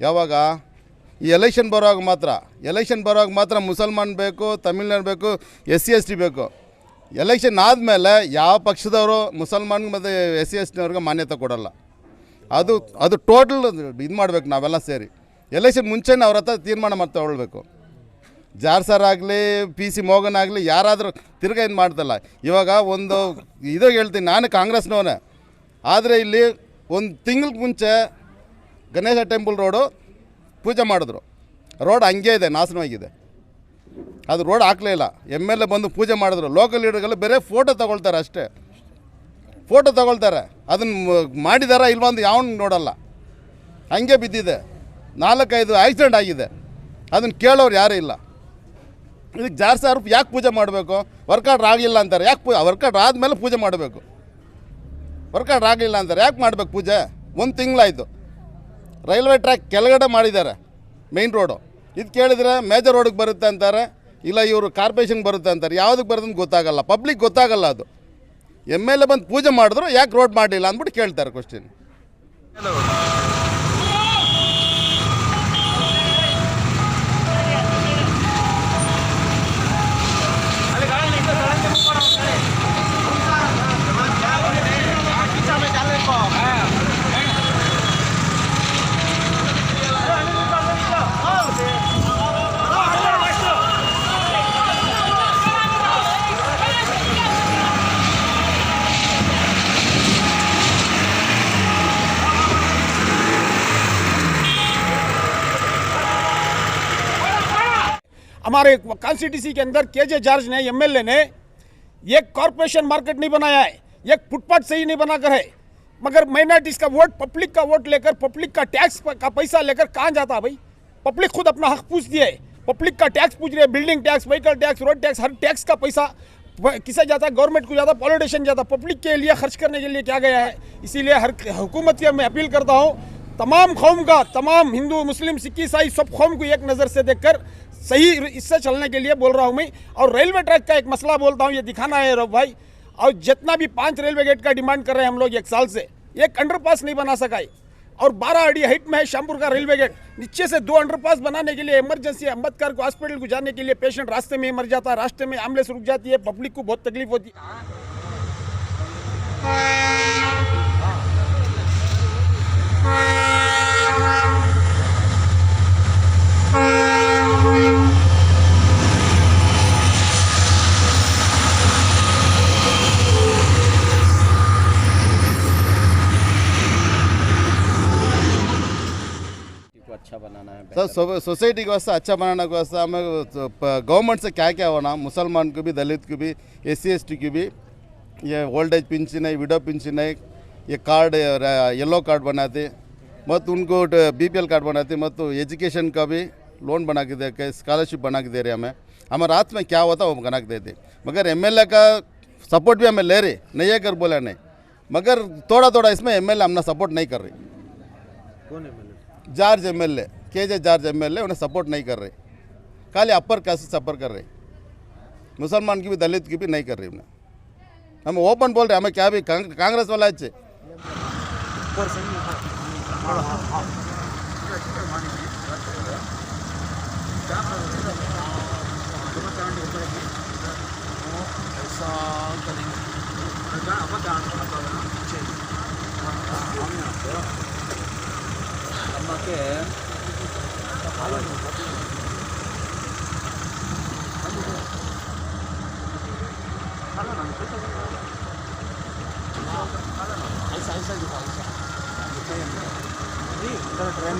ಯಾವಾಗ ಈ ಎಲೆಕ್ಷನ್ ಬರೋವಾಗ ಮಾತ್ರ ಮುಸಲ್ಮಾನ್ ಬೇಕು, ತಮಿಳ್ನಾಡು ಬೇಕು, SC ST ಬೇಕು. ಎಲೆಕ್ಷನ್ ಆದಮೇಲೆ ಯಾವ ಪಕ್ಷದವರು ಮುಸಲ್ಮಾನ್ ಮತ್ತು SC ST ಅವ್ರಿಗೆ ಮಾನ್ಯತೆ ಕೊಡೋಲ್ಲ. ಅದು ಟೋಟಲ್ ಇದು ಮಾಡಬೇಕು ನಾವೆಲ್ಲ ಸೇರಿ. ಎಲೆಕ್ಷನ್ ಮುಂಚೆನೇ ಅವ್ರ ಹತ್ರ ತೀರ್ಮಾನ ಮಾಡಿ ತಗೊಳ್ಬೇಕು. ಜಾರ್ ಸರ್ ಆಗಲಿ, PC ಮೋಹನ್ ಆಗಲಿ, ಯಾರಾದರೂ ತಿರ್ಗಾ ಇದು ಮಾಡ್ತಲ್ಲ. ಇವಾಗ ಒಂದು ಇದು ಹೇಳ್ತೀನಿ, ನಾನು ಕಾಂಗ್ರೆಸ್ನವನೇ, ಆದರೆ ಇಲ್ಲಿ ಒಂದು ತಿಂಗಳ ಮುಂಚೆ ಗಣೇಶ ಟೆಂಪಲ್ ರೋಡು ಪೂಜೆ ಮಾಡಿದ್ರು. ರೋಡ್ ಹಂಗೆ ಇದೆ, ನಾಶನವಾಗಿದೆ. ಅದು ರೋಡ್ ಹಾಕಲೇ ಇಲ್ಲ. MLA ಬಂದು ಪೂಜೆ ಮಾಡಿದ್ರು. ಲೋಕಲ್ ಲೀಡರ್ಗಳು ಬೇರೆ ಫೋಟೋ ತಗೊಳ್ತಾರೆ ಅಷ್ಟೇ, ಫೋಟೋ ತಗೊಳ್ತಾರೆ. ಅದನ್ನು ಮಾಡಿದಾರಾ ಇಲ್ವಾ ಅಂತ ಯಾವನು ನೋಡಲ್ಲ. ಹಂಗೆ ಬಿದ್ದಿದೆ. 4-5 ಆಕ್ಸಿಡೆಂಟ್ ಆಗಿದೆ. ಅದನ್ನು ಕೇಳೋರು ಯಾರೂ ಇಲ್ಲ. ಇದಕ್ಕೆ ಜಾರ್ ಸರ್ ಯಾಕೆ ಪೂಜೆ ಮಾಡಬೇಕು? ವರ್ಕೌಟ್ ಆಗಲಿಲ್ಲ ಅಂತಾರೆ. ಯಾಕೆ ವರ್ಕೌಟ್ ಆದಮೇಲೆ ಪೂಜೆ ಮಾಡಬೇಕು? ವರ್ಕೌಟ್ ಆಗಲಿಲ್ಲ ಅಂತಾರೆ, ಯಾಕೆ ಮಾಡಬೇಕು ಪೂಜೆ? 1 ತಿಂಗಳಾಯಿತು. ರೈಲ್ವೆ ಟ್ರ್ಯಾಕ್ ಕೆಳಗಡೆ ಮಾಡಿದ್ದಾರೆ, ಮೇಯ್ನ್ ರೋಡು. ಇದು ಕೇಳಿದರೆ ಮೇಜರ್ ರೋಡಿಗೆ ಬರುತ್ತೆ ಅಂತಾರೆ, ಇಲ್ಲ ಇವರು ಕಾರ್ಪೊರೇಷನ್ಗೆ ಬರುತ್ತೆ ಅಂತಾರೆ. ಯಾವುದಕ್ಕೆ ಬರುತ್ತೆ ಅಂತ ಗೊತ್ತಾಗಲ್ಲ, ಪಬ್ಲಿಕ್ ಗೊತ್ತಾಗಲ್ಲ. ಅದು MLA ಬಂದು ಪೂಜೆ ಮಾಡಿದ್ರು, ಯಾಕೆ ರೋಡ್ ಮಾಡಲಿಲ್ಲ ಅಂದ್ಬಿಟ್ಟು ಕೇಳ್ತಾರೆ ಕ್ವಶನ್. हमारे कॉन्स्टिट्यूंसी के अंदर KJ जॉर्ज ने, MLA ने, एक कॉरपोरेशन मार्केट नहीं बनाया है, एक फुटपाथ सही नहीं बनाकर है, मगर माइनॉरिटीज़ का वोट, पब्लिक का वोट लेकर, पब्लिक का टैक्स का पैसा लेकर कहाँ जाता है भाई? पब्लिक खुद अपना हक पूछती है, पब्लिक का टैक्स पूछ रही है, building tax, vehicle tax, road tax, हर टैक्स का पैसा किसे जाता है? गवर्नमेंट को जाता, पॉलिटिशियन जाता, पब्लिक के लिए खर्च करने के लिए क्या गया है? इसीलिए हर हुकूमत की मैं अपील करता हूँ, तमाम कौम का, तमाम हिंदू, मुस्लिम, सिख, ईसाई, सब कौम को एक नज़र से देखकर सही इससे चलने के लिए बोल रहा हूँ मैं। और रेलवे ट्रैक का एक मसला बोलता हूँ, ये दिखाना है रब भाई। और जितना भी 5 रेलवे गेट का डिमांड कर रहे हैं हम लोग 1 साल से, एक अंडरपास नहीं बना सका है। और 12 अड़ी हाइट में है शामपुर का रेलवे गेट, नीचे से 2 अंडरपास बनाने के लिए इमरजेंसी अम्बेडकर को हॉस्पिटल को जाने के लिए पेशेंट रास्ते में मर जाता है, रास्ते में एम्बुलेंस रुक जाती है, पब्लिक को बहुत तकलीफ होती है। अच्छा बनाना है सर, सोसाइटी को वास्ते अच्छा बनाने को वास्ते हमें गवर्नमेंट से क्या क्या होना, मुसलमान को भी, दलित को भी, SC ST की भी, ये ओल्ड एज पेंशन है, विडो पेंशन है, ये कार्ड येलो कार्ड बनाते, मत उनको BPL कार्ड बनाते, मत एजुकेशन का भी लोन बना के दे, स्कॉलरशिप बना के दे रहे हमें रात में क्या होता वो बना के देते। मगर MLA का सपोर्ट भी हमें ले रहे, नहीं है कर बोला नहीं, मगर थोड़ा थोड़ा इसमें MLA हमने सपोर्ट नहीं कर रही। कौन MLA? George MLA, KJ George MLA उन्हें सपोर्ट नहीं कर रहे, खाली अपर कास्ट सपोर्ट कर रहे, मुसलमान की भी, दलित की भी नहीं कर रही उन्हें। हम ओपन बोल रहे, हमें क्या भी कांग्रेस वाला अच्छे ऐसा ऐसा दिखा, ऐसा ट्रेन